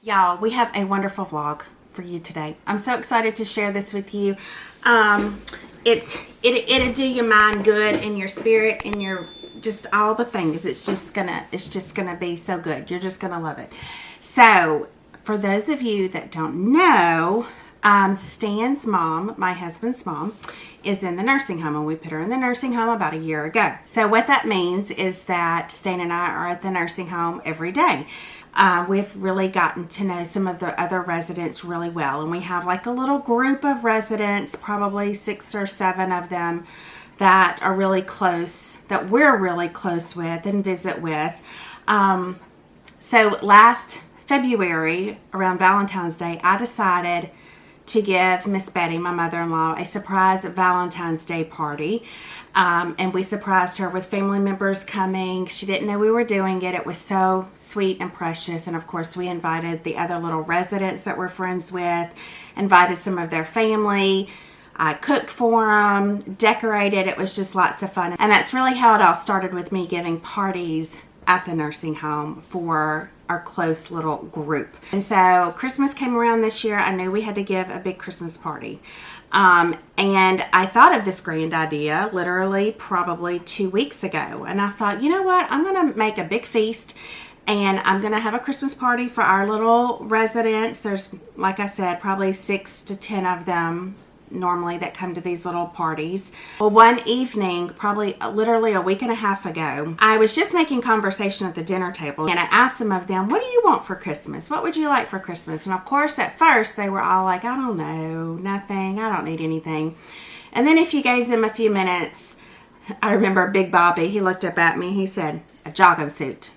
Y'all, we have a wonderful vlog for you today. I'm so excited to share this with you. It'll do your mind good and your spirit and your just all the things. It's just gonna be so good. You're just gonna love it. So, for those of you that don't know, Stan's mom, my husband's mom, is in the nursing home, and we put her in the nursing home about a year ago. So what that means is that Stan and I are at the nursing home every day. We've really gotten to know some of the other residents really well, and we have like a little group of residents, probably 6 or 7 of them, that are really close, that we're really close with and visit with. So last February, around Valentine's Day, I decided to give Miss Betty, my mother-in-law, a surprise Valentine's Day party. And we surprised her with family members coming. She didn't know we were doing it. It was so sweet and precious. And of course, we invited the other little residents that we're friends with, invited some of their family. I cooked for them, decorated. It was just lots of fun. And that's really how it all started, with me giving parties at the nursing home for our close little group. And so Christmas came around this year. I knew we had to give a big Christmas party. And I thought of this grand idea literally probably 2 weeks ago. And I thought, you know what? I'm going to make a big feast, and I'm going to have a Christmas party for our little residents. There's, like I said, probably 6 to 10 of them normally that come to these little parties. Well, one evening, probably literally a week and a half ago, I was just making conversation at the dinner table, and I asked some of them, what do you want for Christmas? What would you like for Christmas? And of course, at first, they were all like, I don't know, nothing, I don't need anything. And then if you gave them a few minutes, I remember Big Bobby, he looked up at me, he said, a jogging suit.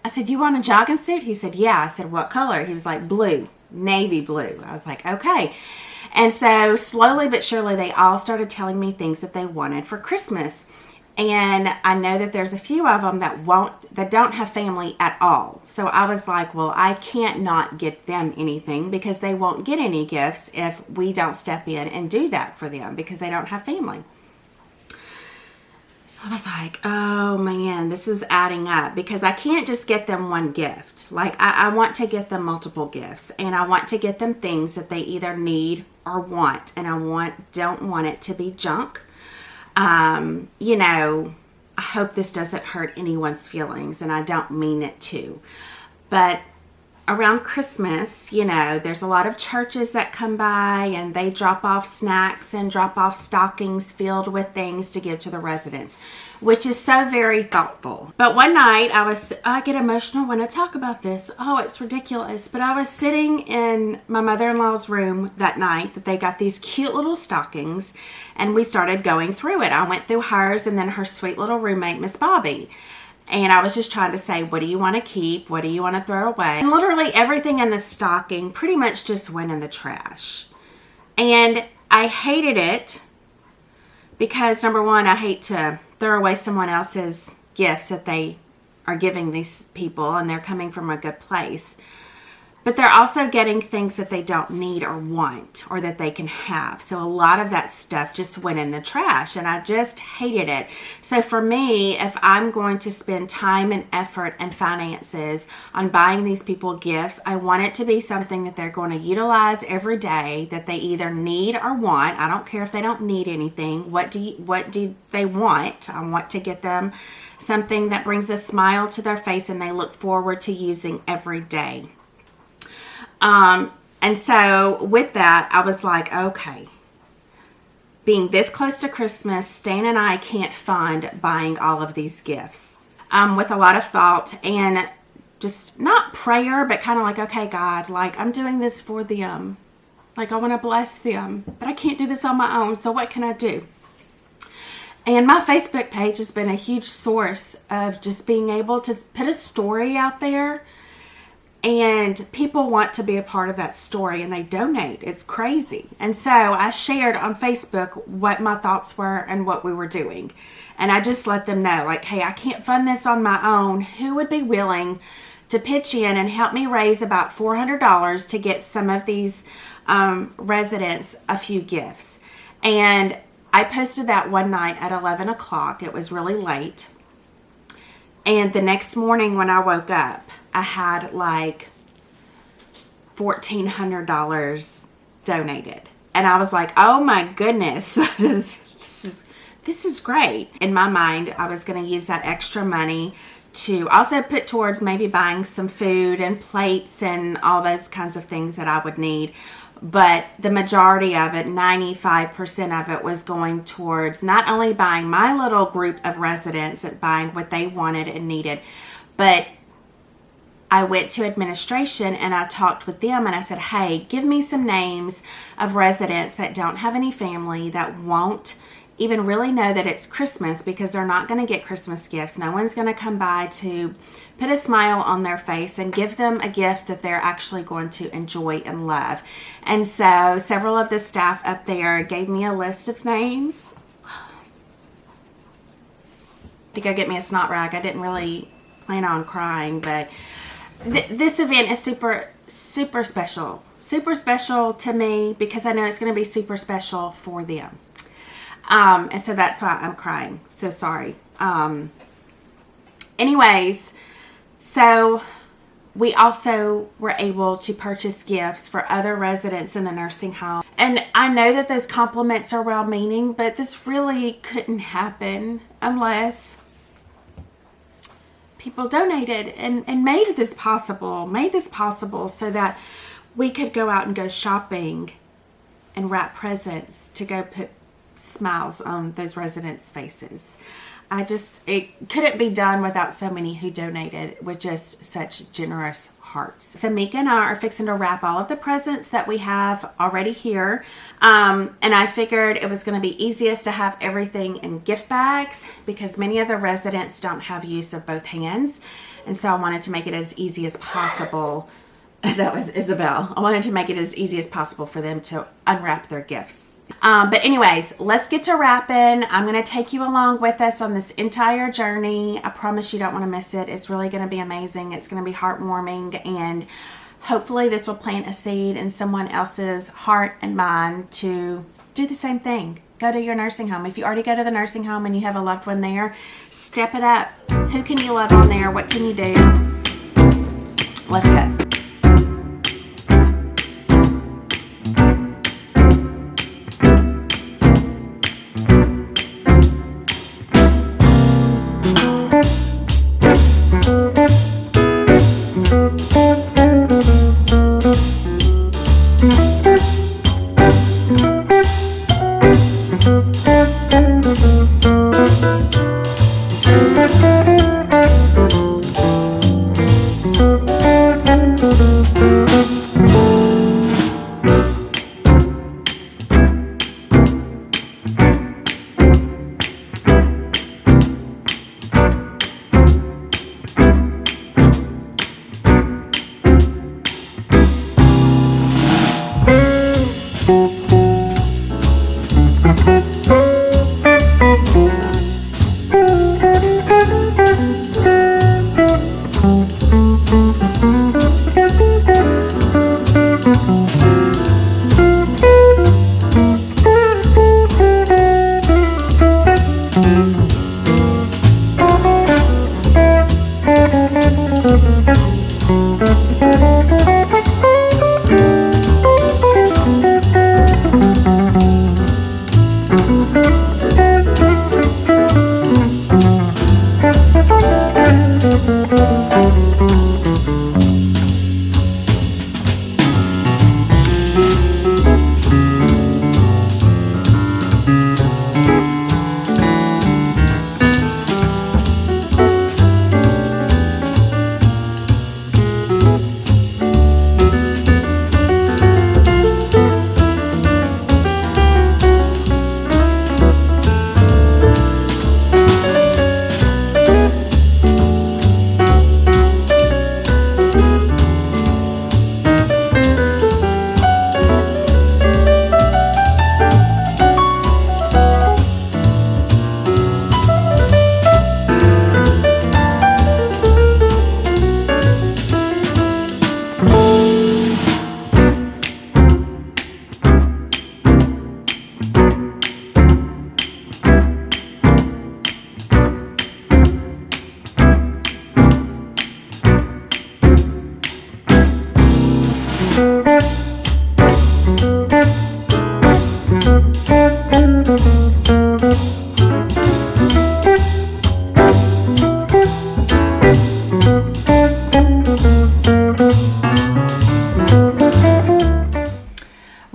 I said, you want a jogging suit? He said, yeah. I said, what color? He was like, blue, navy blue. I was like, okay. And so slowly but surely, they all started telling me things that they wanted for Christmas. And I know that there's a few of them that don't have family at all. So I was like, well, I can't not get them anything, because they won't get any gifts if we don't step in and do that for them, because they don't have family. I was like, oh man, this is adding up, because I can't just get them one gift. Like, I want to get them multiple gifts, and I want to get them things that they either need or want, and I don't want it to be junk. You know, I hope this doesn't hurt anyone's feelings, and I don't mean it to, but around Christmas, you know, there's a lot of churches that come by, and they drop off snacks and drop off stockings filled with things to give to the residents, which is so very thoughtful. But one night, I get emotional when I talk about this. Oh, it's ridiculous. But I was sitting in my mother-in-law's room that night that they got these cute little stockings, and we started going through it. I went through hers and then her sweet little roommate, Miss Bobby. And I was just trying to say, what do you want to keep? What do you want to throw away? And literally everything in the stocking pretty much just went in the trash. And I hated it because, number one, I hate to throw away someone else's gifts that they are giving these people, and they're coming from a good place. But they're also getting things that they don't need or want, or that they can have. So a lot of that stuff just went in the trash, and I just hated it. So for me, if I'm going to spend time and effort and finances on buying these people gifts, I want it to be something that they're going to utilize every day, that they either need or want. I don't care if they don't need anything. What do they want? I want to get them something that brings a smile to their face and they look forward to using every day. And so with that, I was like, okay, being this close to Christmas, Stan and I can't fund buying all of these gifts, with a lot of thought and just not prayer, but kind of like, okay, God, like, I'm doing this for them. Like, I want to bless them, but I can't do this on my own. So what can I do? And my Facebook page has been a huge source of just being able to put a story out there, and people want to be a part of that story, and they donate. It's crazy. And so I shared on Facebook what my thoughts were and what we were doing. And I just let them know, like, hey, I can't fund this on my own. Who would be willing to pitch in and help me raise about $400 to get some of these residents a few gifts? And I posted that one night at 11 o'clock. It was really late. And the next morning when I woke up, I had like $1,400 donated. And I was like, oh my goodness, this is great. In my mind, I was going to use that extra money to also put towards maybe buying some food and plates and all those kinds of things that I would need. But the majority of it, 95% of it, was going towards not only buying my little group of residents and buying what they wanted and needed, but I went to administration and I talked with them and I said, hey, give me some names of residents that don't have any family, that won't even really know that it's Christmas, because they're not going to get Christmas gifts. No one's going to come by to put a smile on their face and give them a gift that they're actually going to enjoy and love. And so several of the staff up there gave me a list of names. To go get me a snot rag. I didn't really plan on crying, but this event is super special. Super special to me, because I know it's going to be super special for them. And so that's why I'm crying. So sorry. Anyways, so we also were able to purchase gifts for other residents in the nursing home. And I know that those compliments are well-meaning, but this really couldn't happen unless people donated and made this possible so that we could go out and go shopping and wrap presents to go put smiles on those residents' faces. It couldn't be done without so many who donated with just such generous hearts. So Mika and I are fixing to wrap all of the presents that we have already here. And I figured it was going to be easiest to have everything in gift bags, because many of the residents don't have use of both hands. And so I wanted to make it as easy as possible. That was Isabel. I wanted to make it as easy as possible for them to unwrap their gifts. But anyways, let's get to wrapping. I'm going to take you along with us on this entire journey. I promise you don't want to miss it. It's really going to be amazing. It's going to be heartwarming, and hopefully this will plant a seed in someone else's heart and mind to do the same thing. Go to your nursing home. If you already go to the nursing home and you have a loved one there, step it up. Who can you love on there? What can you do? Let's go.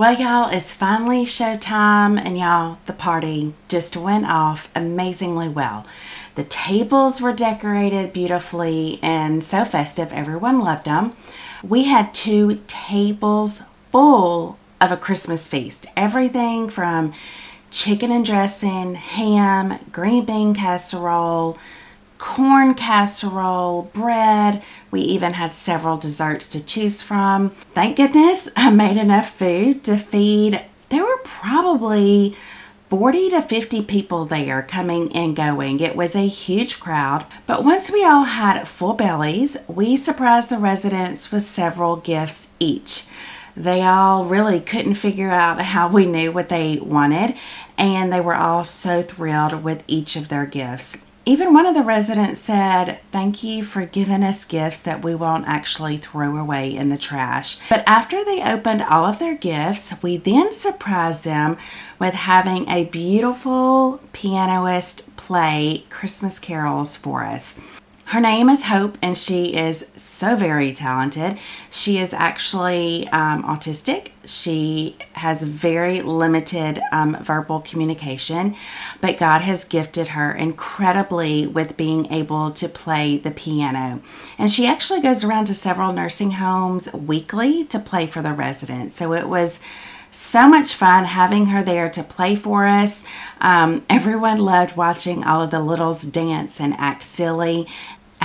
Well, y'all, it's finally showtime, and y'all, the party just went off amazingly well. The tables were decorated beautifully and so festive, everyone loved them. We had 2 tables full of a Christmas feast. Everything from chicken and dressing, ham, green bean casserole, corn casserole, bread. We even had several desserts to choose from. Thank goodness I made enough food to feed. There were probably 40 to 50 people there coming and going. It was a huge crowd. But once we all had full bellies, we surprised the residents with several gifts each. They all really couldn't figure out how we knew what they wanted, and they were all so thrilled with each of their gifts. Even one of the residents said, "Thank you for giving us gifts that we won't actually throw away in the trash." But after they opened all of their gifts, we then surprised them with having a beautiful pianist play Christmas carols for us. Her name is Hope, and she is so very talented. She is actually autistic. She has very limited verbal communication, but God has gifted her incredibly with being able to play the piano. And she actually goes around to several nursing homes weekly to play for the residents. So it was so much fun having her there to play for us. Everyone loved watching all of the littles dance and act silly.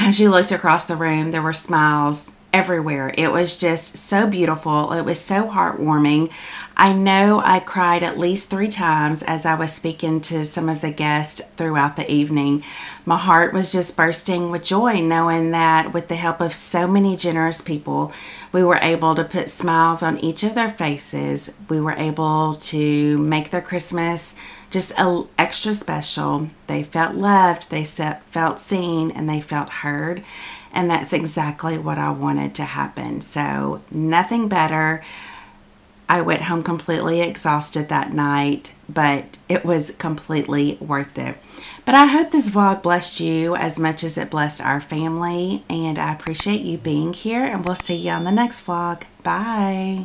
As you looked across the room, there were smiles everywhere. It was just so beautiful. It was so heartwarming. I know I cried at least 3 times as I was speaking to some of the guests throughout the evening. My heart was just bursting with joy knowing that with the help of so many generous people, we were able to put smiles on each of their faces. We were able to make their Christmas just extra special. They felt loved, they felt seen, and they felt heard. And that's exactly what I wanted to happen. So nothing better. I went home completely exhausted that night, but it was completely worth it. But I hope this vlog blessed you as much as it blessed our family. And I appreciate you being here, and we'll see you on the next vlog. Bye.